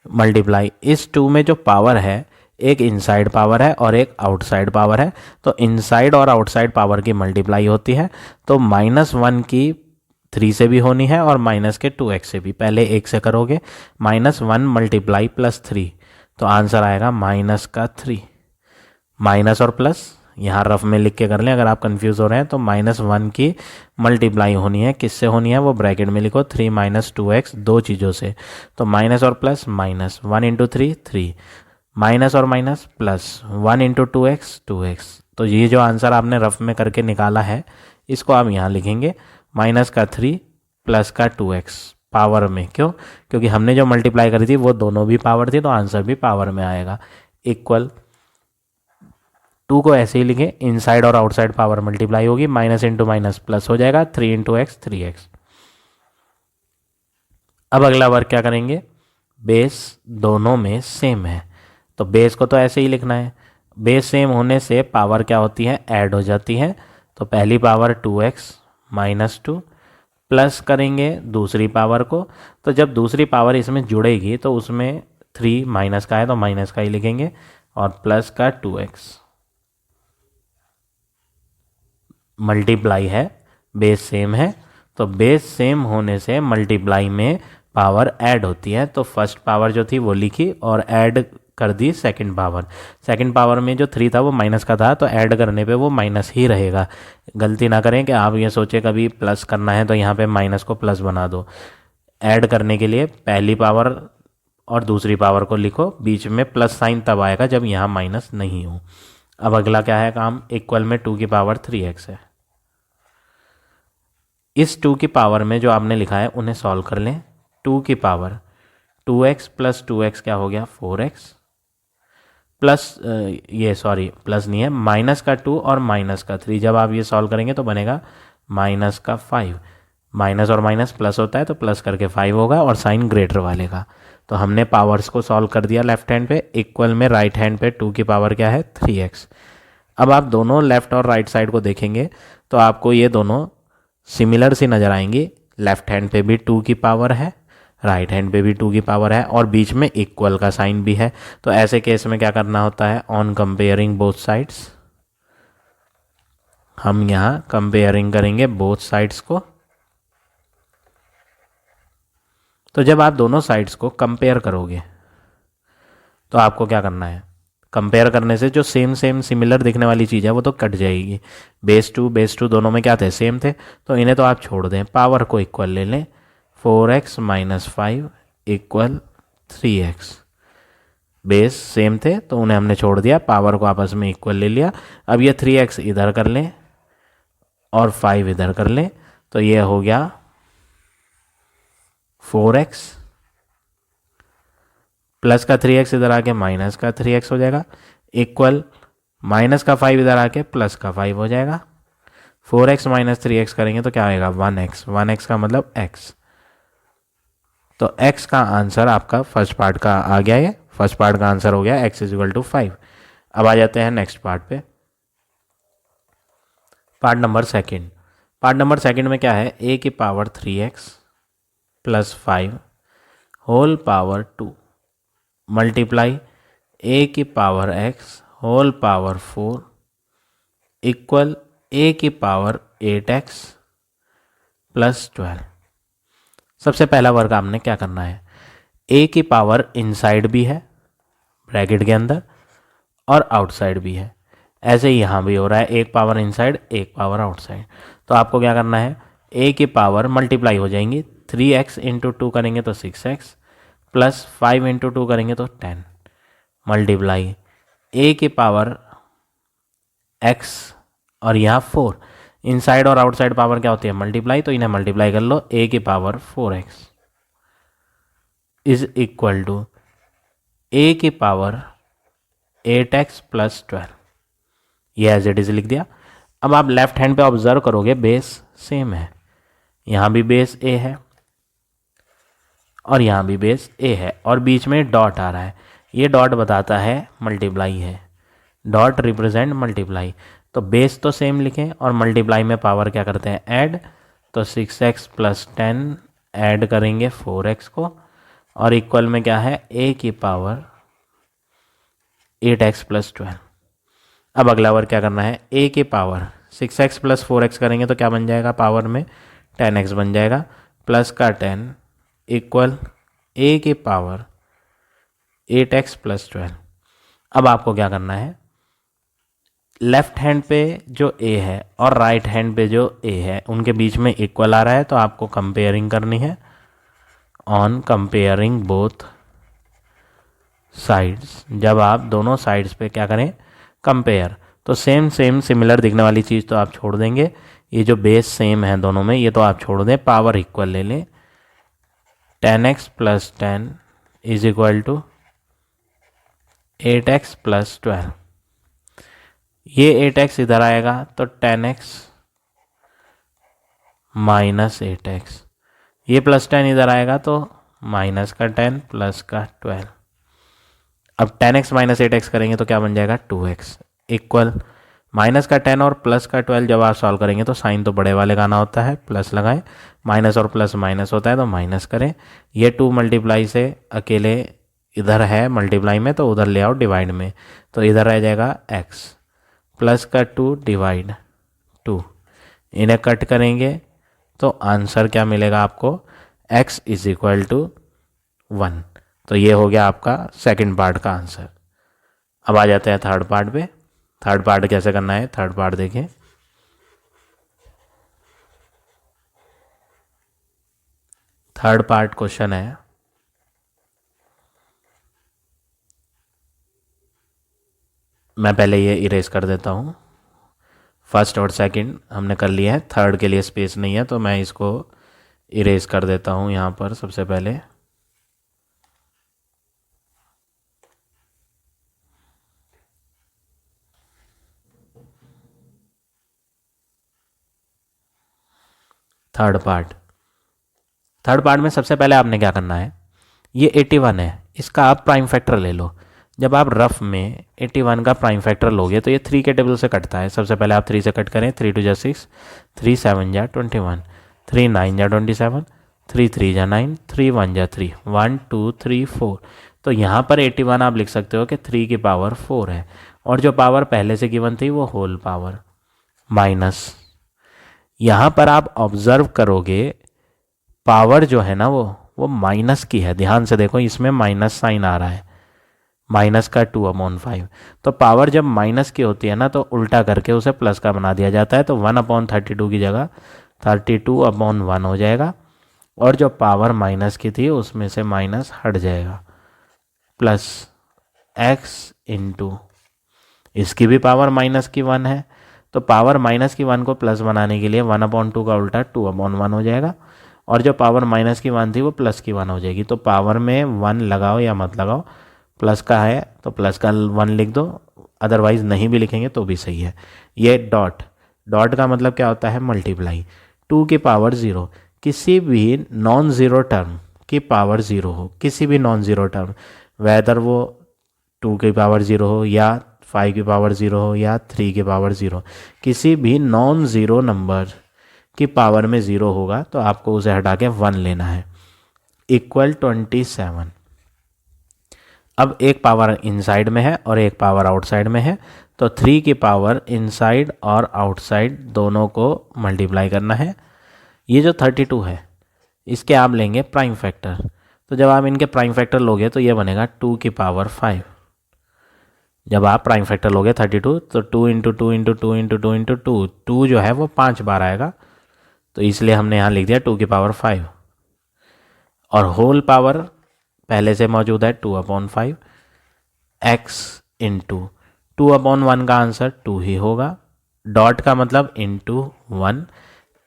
मल्टीप्लाई, इस 2 में जो पावर है एक इनसाइड पावर है और एक आउटसाइड पावर है, तो इनसाइड और आउटसाइड पावर की मल्टीप्लाई होती है, तो -1 की 3 से भी होनी है और माइनस के 2x से भी, पहले 1 से करोगे -1 मल्टीप्लाई +3, तो आंसर आएगा माइनस का 3, माइनस और प्लस यहाँ रफ में लिख के कर लें, अगर आप कंफ्यूज हो रहे हैं तो -1 की मल्टीप्लाई होनी है, किससे होनी है वो ब्रैकेट में लिखो 3 माइनस 2x, दो चीज़ों से, तो माइनस और प्लस माइनस, 1 इंटू 3 3, माइनस और minus plus 1 into 2x 2x, तो ये जो आंसर आपने रफ में करके निकाला है इसको आप यहाँ लिखेंगे माइनस का 3 प्लस का 2x पावर में, क्यों, क्योंकि हमने जो मल्टीप्लाई करी थी वो दोनों भी पावर थी तो आंसर भी पावर में आएगा, इक्वल 2 को ऐसे ही लिखें, इनसाइड और आउटसाइड पावर मल्टीप्लाई होगी, माइनस इंटू माइनस प्लस हो जाएगा, 3 इंटू एक्स 3x। अब अगला वर्क क्या करेंगे, बेस दोनों में सेम है तो बेस को तो ऐसे ही लिखना है, बेस सेम होने से पावर क्या होती है ऐड हो जाती है, तो पहली पावर 2x माइनस 2 प्लस करेंगे दूसरी पावर को, तो जब दूसरी पावर इसमें जुड़ेगी तो उसमें 3 माइनस का है तो माइनस का ही लिखेंगे, और प्लस का 2x मल्टीप्लाई है, बेस सेम है, तो बेस सेम होने से मल्टीप्लाई में पावर ऐड होती है, तो फर्स्ट पावर जो थी वो लिखी और ऐड कर the second power, second power में जो 3 था वो माइनस का था तो ऐड करने पे वो माइनस ही रहेगा। गलती ना करें कि आप ये सोचे कभी प्लस करना है तो यहाँ पे माइनस को प्लस बना दो, ऐड करने के लिए पहली पावर और दूसरी पावर को लिखो, बीच में प्लस साइन तब आएगा जब यहाँ माइनस नहीं हो। अब अगला क्या है काम, इक्वल में 2 की पावर 3x है, इस 2 की पावर में जो आपने लिखा है उन्हें सॉल्व कर लें, 2 की पावर 2x प्लस 2x क्या हो गया 4x प्लस ये सॉरी प्लस नहीं है माइनस का 2 और माइनस का 3, जब आप ये सॉल्व करेंगे तो बनेगा माइनस का 5, माइनस और माइनस प्लस होता है तो प्लस करके 5 होगा और साइन ग्रेटर वाले का, तो हमने पावर्स को सॉल्व कर दिया लेफ्ट हैंड पे, इक्वल में राइट हैंड पे 2 की पावर क्या है 3x। अब आप दोनों लेफ्ट और राइट साइड को देखेंगे तो आपको ये दोनों सिमिलर सी नज़र आएंगी, लेफ्ट हैंड पे भी 2 की पावर है, राइट हैंड पे भी 2 की पावर है और बीच में इक्वल का साइन भी है, तो ऐसे केस में क्या करना होता है, ऑन कंपेयरिंग बोथ साइड्स, हम यहाँ कंपेयरिंग करेंगे बोथ साइड्स को, तो जब आप दोनों साइड्स को कंपेयर करोगे तो आपको क्या करना है, कंपेयर करने से जो सेम सेम सिमिलर दिखने वाली चीज़ है वो तो कट जाएगी। बेस टू दोनों में क्या थे, सेम थे, तो इन्हें तो आप छोड़ दें, पावर को इक्वल ले लें। 4x minus 5 equal 3x। Base same थे तो उन्हें हमने छोड़ दिया, पावर को आपस में इक्वल ले लिया। अब ये 3x इधर कर लें और 5 इधर कर लें, तो ये हो गया 4x प्लस का 3x इधर आके माइनस का 3x हो जाएगा, इक्वल माइनस का 5 इधर आके प्लस का 5 हो जाएगा। 4x माइनस 3x करेंगे तो क्या आएगा, 1x। 1x का मतलब x। तो x का आंसर आपका फर्स्ट पार्ट का आ गया, ये फर्स्ट पार्ट का आंसर हो गया x इज इक्वल टू 5। अब आ जाते हैं नेक्स्ट पार्ट पे, part number second. Part number second में क्या है, a की power 3x plus 5 whole power 2 multiply a की power x whole power 4 equal a की पावर 8x प्लस 12। सबसे पहला वर्क आपने क्या करना है, a की पावर इनसाइड भी है ब्रैकेट के अंदर और आउटसाइड भी है, ऐसे ही यहाँ भी हो रहा है, एक पावर इनसाइड एक पावर आउटसाइड। तो आपको क्या करना है, a की पावर मल्टीप्लाई हो जाएंगी, 3x इंटू 2 करेंगे तो 6x प्लस 5 इंटू 2 करेंगे तो 10 मल्टीप्लाई a की पावर x और यहाँ 4। इनसाइड और आउटसाइड पावर क्या होती है, मल्टीप्लाई, तो इन्हें मल्टीप्लाई कर लो, a की power 4x is equal to a की पावर 8x प्लस 12। ये एज इट इज लिख दिया। अब आप लेफ्ट हैंड पे ऑब्जर्व करोगे, बेस सेम है, यहाँ भी बेस a है और यहाँ भी बेस a है और बीच में डॉट आ रहा है, ये डॉट बताता है मल्टीप्लाई है, डॉट रिप्रेजेंट मल्टीप्लाई। तो बेस तो सेम लिखें और मल्टीप्लाई में पावर क्या करते हैं, ऐड, तो 6x प्लस 10 ऐड करेंगे 4x को और इक्वल में क्या है, a की पावर 8x प्लस 12। अब अगला वर्क क्या करना है, a की पावर 6x प्लस 4x करेंगे तो क्या बन जाएगा, पावर में 10x बन जाएगा प्लस का 10 इक्वल a की पावर 8x प्लस 12। अब आपको क्या करना है, लेफ्ट हैंड पे जो a है और राइट हैंड पे जो a है उनके बीच में इक्वल आ रहा है, तो आपको कंपेयरिंग करनी है। ऑन कंपेयरिंग बोथ साइड्स, जब आप दोनों साइड्स पे क्या करें, कंपेयर, तो सेम सेम सिमिलर दिखने वाली चीज़ तो आप छोड़ देंगे, ये जो बेस सेम है दोनों में ये तो आप छोड़ दें, पावर इक्वल ले लें, 10x plus 10 is equal to 8x plus 12। ये 8x इधर आएगा तो 10x माइनस 8x, ये प्लस 10 इधर आएगा तो माइनस का 10 प्लस का 12। अब 10x माइनस 8x करेंगे तो क्या बन जाएगा, 2x इक्वल माइनस का 10 और प्लस का 12। जब आप सॉल्व करेंगे तो साइन तो बड़े वाले का आना होता है, प्लस लगाएं, माइनस और प्लस माइनस होता है तो माइनस करें। ये 2 मल्टीप्लाई से अकेले इधर है मल्टीप्लाई में तो उधर ले आओ डिवाइड में, तो इधर रह जाएगा x प्लस का 2 डिवाइड 2, इन्हें कट करेंगे तो आंसर क्या मिलेगा आपको, x इज इक्वल टू 1। तो ये हो गया आपका सेकंड पार्ट का आंसर। अब आ जाते हैं थर्ड पार्ट पे। थर्ड पार्ट कैसे करना है, थर्ड पार्ट देखें। थर्ड पार्ट क्वेश्चन है, मैं पहले ये इरेज कर देता हूँ, फर्स्ट और सेकंड हमने कर लिया है, थर्ड के लिए स्पेस नहीं है तो मैं इसको इरेज कर देता हूँ यहाँ पर। सबसे पहले थर्ड पार्ट में सबसे पहले आपने क्या करना है, ये 81 है, इसका आप प्राइम फैक्टर ले लो। जब आप रफ में 81 का प्राइम फैक्टर लोगे तो ये 3 के टेबल से कटता है। सबसे पहले आप 3 से कट करें, 3 2 6, 3 7 जा 21, 3 9 जा 27, 3 3 जा 9, 3 1 जा 3, 1 2 3 4। तो यहाँ पर 81 आप लिख सकते हो कि 3 की पावर 4 है और जो पावर पहले से गिवन थी वो होल पावर माइनस। यहाँ पर आप ऑब्जर्व करोगे पावर जो है ना वो वो माइनस की है। ध्यान से देखो, इसमें माइनस साइन आ रहा है, माइनस का 2/5। तो पावर जब माइनस की होती है ना तो उल्टा करके उसे प्लस का बना दिया जाता है। तो 1/32 की जगह 32/1 हो जाएगा, और जो पावर माइनस की थी उसमें से माइनस हट जाएगा, प्लस एक्स इंटू, इसकी भी पावर माइनस की 1 है। तो पावर माइनस की 1 को प्लस बनाने के लिए 1/2 का उल्टा 2/1 हो जाएगा, और जो पावर माइनस की 1 थी वो प्लस की 1 हो जाएगी। तो पावर में 1 लगाओ या मत लगाओ, प्लस का है तो प्लस का 1 लिख दो, अदरवाइज नहीं भी लिखेंगे तो भी सही है। ये डॉट, डॉट का मतलब क्या होता है? मल्टीप्लाई। 2 की पावर 0, किसी भी नॉन ज़ीरो टर्म की पावर 0 हो, किसी भी नॉन ज़ीरो टर्म, वेदर वो 2 की पावर 0 हो या 5 की पावर 0 हो या 3 की पावर 0, किसी भी नॉन ज़ीरो नंबर की पावर में 0 होगा तो आपको उसे हटा के 1 लेना है, इक्वल 27। अब एक पावर इनसाइड में है और एक पावर आउटसाइड में है, तो 3 की पावर इनसाइड और आउटसाइड दोनों को मल्टीप्लाई करना है। ये जो 32 है इसके आप लेंगे प्राइम फैक्टर, तो जब आप इनके प्राइम फैक्टर लोगे तो ये बनेगा 2 की पावर 5। जब आप प्राइम फैक्टर लोगे 32 तो 2 इंटू 2 इंटू 2 इंटू 2 इंटू 2, 2 जो है वो 5 बार आएगा, तो इसलिए हमने यहाँ लिख दिया 2 की पावर 5। और होल पावर पहले से मौजूद है 2/5, एक्स इंटू 2/1 का आंसर 2 ही होगा, डॉट का मतलब इंटू 1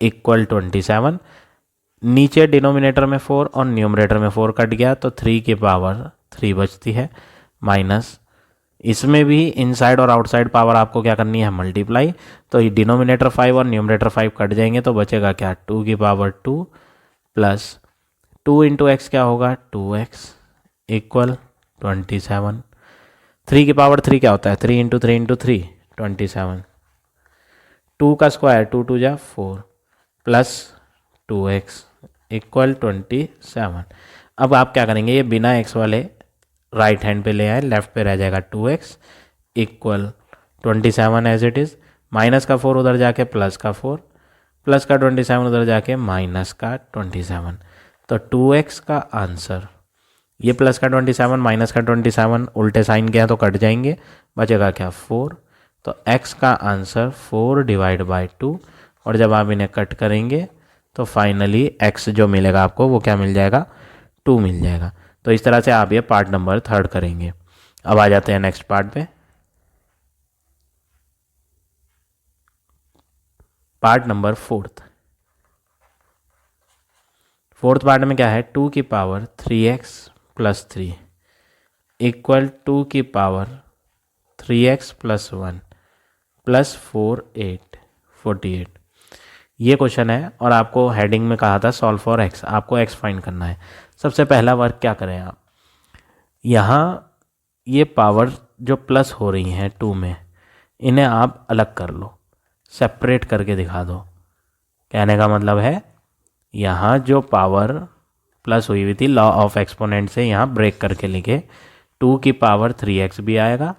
इक्वल 27। नीचे डिनोमिनेटर में 4 और न्यूमरेटर में 4 कट गया तो 3 की पावर 3 बचती है, माइनस, इसमें भी इनसाइड और आउटसाइड पावर आपको क्या करनी है? मल्टीप्लाई। तो ये डिनोमिनेटर 5 और न्यूमरेटर 5 कट जाएंगे तो बचेगा क्या? 2 की पावर 2 प्लस 2 इंटू एक्स क्या होगा? 2x equal 27। 3 की पावर 3 क्या होता है? 3 इंटू 3 इंटू 3 27। 2 का स्क्वायर 2 2 जा 4 प्लस 2x इक्वल 27। अब आप क्या करेंगे? ये बिना x वाले राइट हैंड पे ले आए, लेफ्ट पे रह जाएगा 2x equal 27 as it is, minus का 4 उधर जाके प्लस का 4, प्लस का 27 उधर जाके माइनस का 27। तो 2x का आंसर, ये प्लस का 27 माइनस का 27 उल्टे साइन के हैं तो कट जाएंगे, बचेगा क्या? 4। तो x का आंसर 4 डिवाइड बाई 2, और जब आप इन्हें कट करेंगे तो फाइनली x जो मिलेगा आपको वो क्या मिल जाएगा? 2 मिल जाएगा। तो इस तरह से आप ये पार्ट नंबर 3 करेंगे। अब आ जाते हैं नेक्स्ट पार्ट पे। Part number 4। फोर्थ पार्ट में क्या है? 2 की पावर 3x प्लस 3 इक्वल 2 की पावर 3x प्लस 1 प्लस 48। ये क्वेश्चन है और आपको हेडिंग में कहा था सॉल्व फॉर x, आपको x फाइंड करना है। सबसे पहला वर्क क्या करें आप, यहाँ ये पावर जो प्लस हो रही हैं 2 में, इन्हें आप अलग कर लो, सेपरेट करके दिखा दो। कहने का मतलब है यहाँ जो पावर प्लस हुई हुई थी लॉ ऑफ एक्सपोनेंट से यहाँ ब्रेक करके लिखे, 2 की पावर 3x भी आएगा,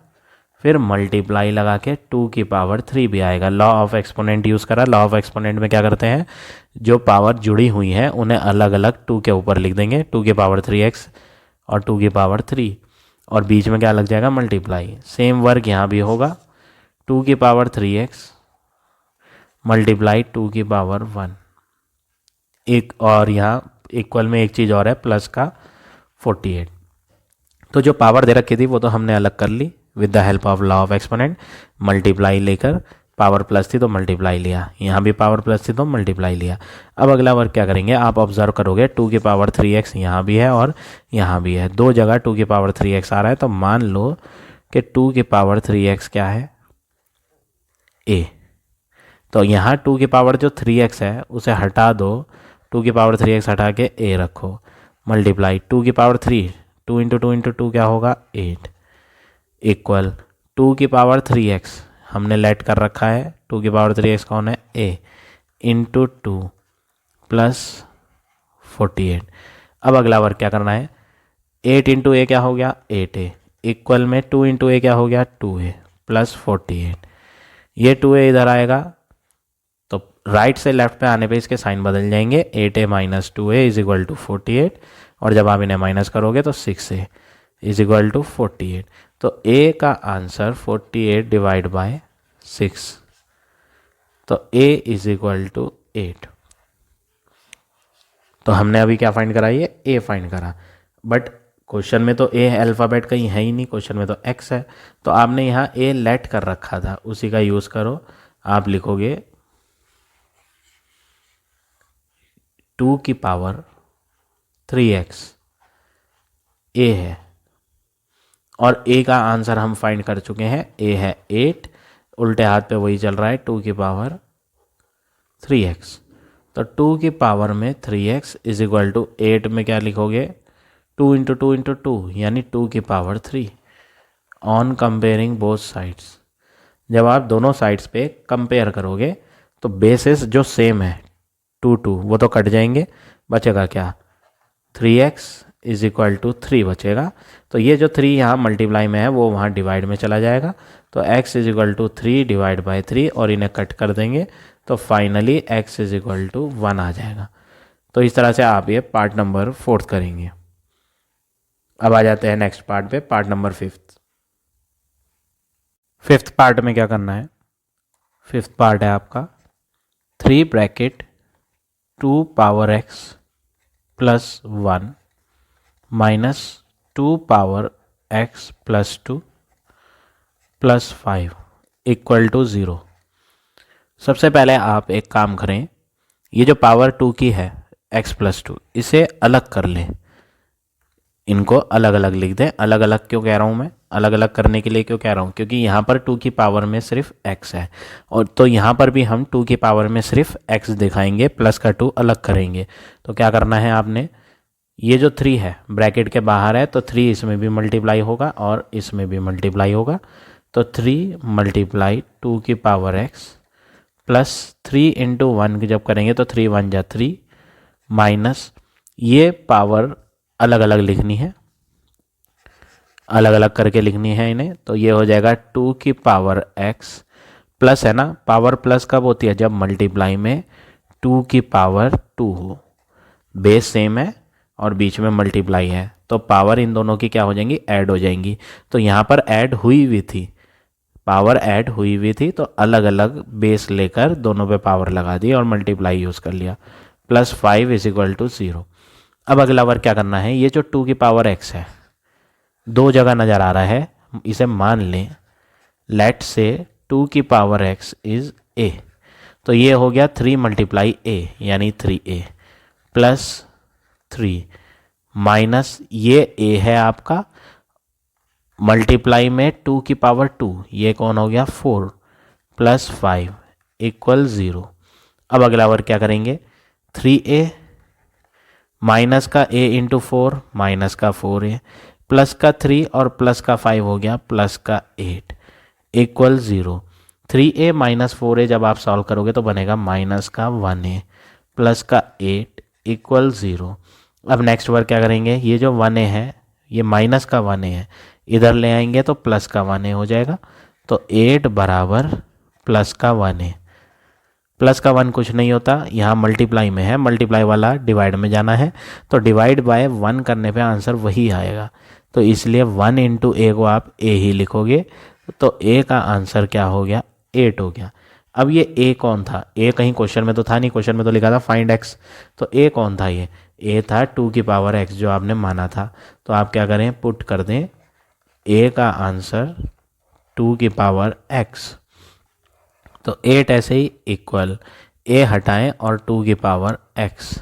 फिर मल्टीप्लाई लगा के 2 की पावर 3 भी आएगा। लॉ ऑफ एक्सपोनेंट यूज़ करा। लॉ ऑफ एक्सपोनेंट में क्या करते हैं? जो पावर जुड़ी हुई हैं उन्हें अलग अलग 2 के ऊपर लिख देंगे, 2 की पावर 3x और 2 की पावर 3, और बीच में क्या लग जाएगा? मल्टीप्लाई। सेम वर्क यहाँ भी होगा, 2 की पावर 3x मल्टीप्लाई 2 की पावर 1, एक, और यहाँ इक्वल में एक चीज़ और है, प्लस का 48। तो जो पावर दे रखी थी वो तो हमने अलग कर ली with the help of law of exponent, multiply लेकर, पावर प्लस थी तो मल्टीप्लाई लिया, यहाँ भी पावर प्लस थी तो मल्टीप्लाई लिया। अब अगला वर्क क्या करेंगे? आप ऑब्जर्व करोगे 2 की पावर 3x यहाँ भी है और यहाँ भी है, दो जगह 2 की पावर 3x आ रहा है, तो मान लो कि 2 की पावर 3x क्या है? a। तो यहाँ 2 की पावर जो 3x है उसे हटा दो, 2 की पावर 3x हटा के a रखो, मल्टीप्लाई 2 की पावर 3, 2 इंटू 2 इंटू 2 क्या होगा? 8 इक्वल 2 की पावर 3x हमने लेट कर रखा है, 2 की पावर 3x कौन है? a into 2 plus 48। अब अगला वर्क क्या करना है? 8 इंटू ए क्या हो गया? 8a इक्वल में 2 इंटू ए क्या हो गया? 2a plus 48। ये 2a इधर आएगा तो राइट से लेफ्ट पे आने पे इसके साइन बदल जाएंगे। 8a minus 2a is equal to 48, और जब आप इन्हें माइनस करोगे तो 6a इज इक्वल टू 48। तो a का आंसर 48 डिवाइड बाय 6, तो a इज इक्वल टू 8। तो हमने अभी क्या फाइंड करा, ये a फाइंड करा, बट क्वेश्चन में तो a अल्फ़ाबेट कहीं है ही नहीं, क्वेश्चन में तो x है, तो आपने यहाँ a लेट कर रखा था, उसी का यूज़ करो। आप लिखोगे 2 की पावर 3x, a है, और a का आंसर हम फाइंड कर चुके हैं, a है 8, उल्टे हाथ पे वही चल रहा है 2 की पावर 3x। तो 2 की पावर में 3x इज इक्वल टू 8 में क्या लिखोगे, 2 इंटू 2 इंटू 2 यानी 2 की power 3। On comparing both sides, जब आप दोनों साइड्स पे कंपेयर करोगे तो बेसिस जो सेम है 2 2 वो तो कट जाएंगे, बचेगा क्या, 3x इज इक्वल टू 3 बचेगा। तो ये जो 3 यहाँ मल्टीप्लाई में है वो वहाँ डिवाइड में चला जाएगा, तो x is equal to 3 divide by 3, और इन्हें कट कर देंगे तो finally x is equal to 1 आ जाएगा। तो इस तरह से आप ये पार्ट नंबर 4 करेंगे। अब आ जाते हैं नेक्स्ट पार्ट पे, पार्ट नंबर 5th पार्ट में क्या करना है। 5th पार्ट है आपका 3 bracket 2 power x plus 1 minus 2 power x plus 2 plus 5 equal to 0। सबसे पहले आप एक काम करें, ये जो पावर 2 की है x प्लस 2, इसे अलग कर लें, इनको अलग अलग लिख दें। अलग अलग क्यों कह रहा हूँ मैं, अलग अलग करने के लिए क्यों कह रहा हूँ, क्योंकि यहाँ पर 2 की पावर में सिर्फ x है, और तो यहाँ पर भी हम 2 की पावर में सिर्फ x दिखाएंगे, प्लस का 2 अलग करेंगे। तो क्या करना है आपने, ये जो 3 है ब्रैकेट के बाहर है, तो 3 इसमें भी मल्टीप्लाई होगा और इसमें भी मल्टीप्लाई होगा, तो 3 मल्टीप्लाई 2 की पावर x प्लस 3 इंटू 1 जब करेंगे तो 3 1 जा 3 माइनस, ये पावर अलग अलग लिखनी है, अलग अलग करके लिखनी है इन्हें, तो ये हो जाएगा 2 की पावर x प्लस, है ना, पावर प्लस कब होती है, जब मल्टीप्लाई में 2 की पावर 2 हो, बेस सेम है और बीच में मल्टीप्लाई है, तो पावर इन दोनों की क्या हो जाएंगी, ऐड हो जाएंगी। तो यहाँ पर ऐड हुई हुई थी, पावर ऐड हुई हुई थी, तो अलग अलग बेस लेकर दोनों पे पावर लगा दी और मल्टीप्लाई यूज़ कर लिया, प्लस 5 इज इक्वल टू 0। अब अगला वर्क क्या करना है, ये जो 2 की पावर x है दो जगह नज़र आ रहा है, इसे मान लें, लेट से 2 की पावर x इज a, तो ये हो गया 3 मल्टीप्लाई a यानी 3a प्लस 3 माइनस, ये a है आपका, मल्टीप्लाई में 2 की पावर 2, ये कौन हो गया 4 प्लस 5 इक्वल 0। अब अगला वर्क क्या करेंगे, 3a माइनस का a इंटू 4 माइनस का 4a प्लस का 3 और प्लस का 5 हो गया प्लस का 8 इक्वल 0। 3a माइनस 4a जब आप सॉल्व करोगे तो बनेगा माइनस का 1a प्लस का 8 इक्वल 0। अब नेक्स्ट वर्क क्या करेंगे, ये जो 1a है ये माइनस का 1a है, इधर ले आएंगे तो प्लस का 1a हो जाएगा, तो 8 बराबर प्लस का 1a, प्लस का 1 कुछ नहीं होता, यहाँ मल्टीप्लाई में है, मल्टीप्लाई वाला डिवाइड में जाना है, तो डिवाइड बाय 1 करने पे आंसर वही आएगा, तो इसलिए 1 इंटू a को आप a ही लिखोगे, तो a का आंसर क्या हो गया 8 हो गया। अब ये a कौन था, a कहीं क्वेश्चन में तो था नहीं, क्वेश्चन में तो लिखा था फाइंड x, तो a कौन था, ये a था 2 की पावर x जो आपने माना था, तो आप क्या करें, पुट कर दें a का आंसर 2 की पावर x, तो 8 ऐसे ही इक्वल a हटाएं और 2 की पावर x।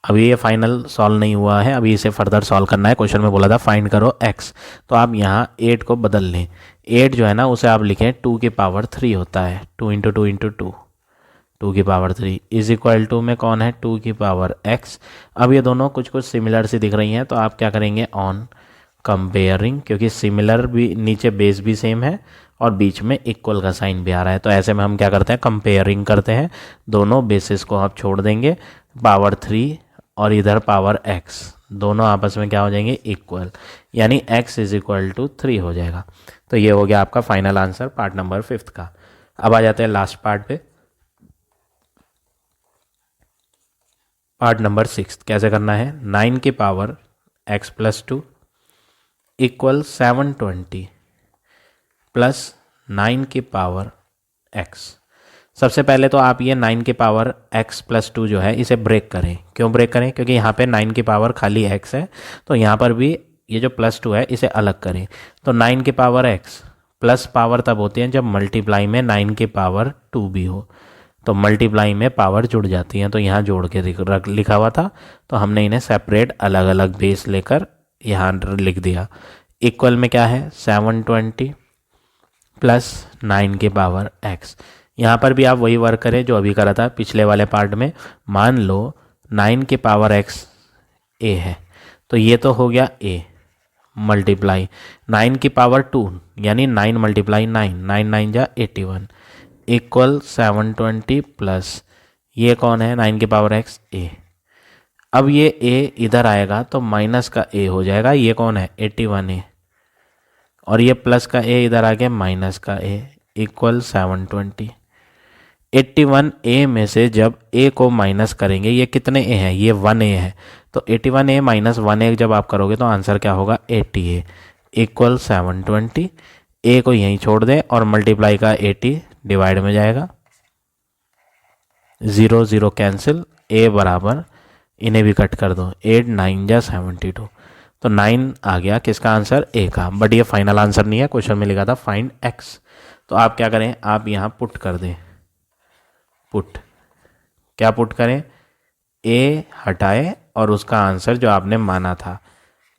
अभी ये फाइनल सॉल्व नहीं हुआ है, अभी इसे फर्दर सॉल्व करना है, क्वेश्चन में बोला था फाइंड करो x, तो आप यहाँ 8 को बदल लें, 8 जो है ना उसे आप लिखें 2 की पावर 3 होता है, 2 इंटू 2 इंटू 2, 2 की पावर 3 इज इक्वल टू में कौन है 2 की पावर x। अब ये दोनों कुछ कुछ सिमिलर सी दिख रही हैं, तो आप क्या करेंगे, ऑन कंपेयरिंग, क्योंकि सिमिलर भी, नीचे बेस भी सेम है और बीच में इक्वल का साइन भी आ रहा है, तो ऐसे में हम क्या करते हैं, कंपेयरिंग करते हैं, दोनों बेसिस को आप छोड़ देंगे, पावर 3 और इधर पावर x, दोनों आपस में क्या हो जाएंगे, इक्वल, यानी x इज इक्वल टू 3 हो जाएगा। तो ये हो गया आपका final answer part number 5th का। अब आ जाते हैं लास्ट पार्ट पे, पार्ट नंबर 6 कैसे करना है। 9 की power x plus 2 equal 720 plus 9 की पावर x। सबसे पहले तो आप ये 9 की पावर x प्लस 2 जो है इसे ब्रेक करें। क्यों ब्रेक करें? क्योंकि यहाँ पे 9 की पावर खाली x है, तो यहाँ पर भी ये जो प्लस 2 है इसे अलग करें। तो 9 की पावर x प्लस पावर तब होती है जब मल्टीप्लाई में 9 की पावर 2 भी हो, तो मल्टीप्लाई में पावर जुड़ जाती हैं। तो यहाँ जोड़ के लिखा हुआ था, तो हमने इन्हें सेपरेट अलग अलग बेस लेकर यहाँ लिख दिया। इक्वल में क्या है 720 प्लस 9 की पावर x। यहाँ पर भी आप वही वर्क करें जो अभी करा था पिछले वाले पार्ट में। मान लो 9 की पावर x a है, तो ये तो हो गया a मल्टीप्लाई 9 की पावर 2 यानी 9 मल्टीप्लाई 9, 9 9 जा 81 इक्वल 720 प्लस ये कौन है 9 की पावर x a। अब ये a इधर आएगा तो माइनस का a हो जाएगा, ये कौन है 81a, और ये प्लस का a इधर आ गया माइनस का a इक्वल 720। 81a में से जब a को माइनस करेंगे, ये कितने a है, ये 1a है, तो 81a माइनस 1a जब आप करोगे तो आंसर क्या होगा 80a इक्वल 720। a को यहीं छोड़ दें और मल्टीप्लाई का 80 डिवाइड में जाएगा, 0 0 कैंसिल, a बराबर इन्हें भी कट कर दो, 8 9 जा 72, तो 9 आ गया किसका आंसर a का। बट ये फाइनल आंसर नहीं है, क्वेश्चन में लिखा था फाइंड x। तो आप क्या करें, आप यहाँ पुट कर दें, पुट क्या पुट करें, a हटाए और उसका आंसर जो आपने माना था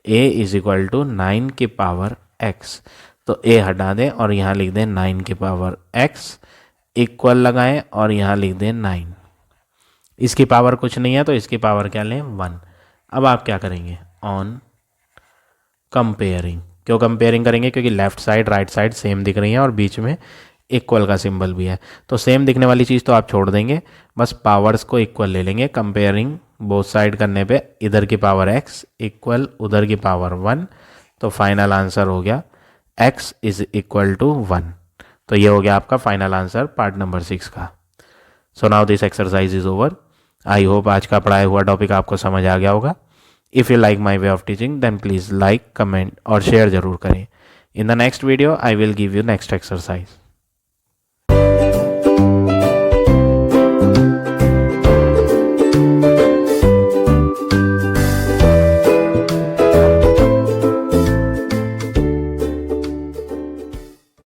a इज इक्वल टू 9 की पावर x, तो a हटा दें और यहाँ लिख दें 9 की पावर x इक्वल लगाएं और यहाँ लिख दें 9। इसकी पावर कुछ नहीं है तो इसकी पावर क्या लें 1। अब आप क्या करेंगे ऑन कंपेयरिंग। क्यों कंपेयरिंग करेंगे? क्योंकि left side right side same दिख रही है और बीच में इक्वल का सिंबल भी है, तो सेम दिखने वाली चीज़ तो आप छोड़ देंगे, बस पावर्स को इक्वल ले लेंगे। कंपेयरिंग बोथ साइड करने पे इधर की पावर x इक्वल उधर की पावर 1, तो फाइनल आंसर हो गया x इज इक्वल टू 1। तो ये हो गया आपका फाइनल आंसर पार्ट नंबर 6 का। So now this exercise is over. I hope आज का पढ़ाया हुआ टॉपिक आपको समझ आ गया होगा। If you like my way of teaching then please like, comment और शेयर जरूर करें। In the next video, I will give you next exercise.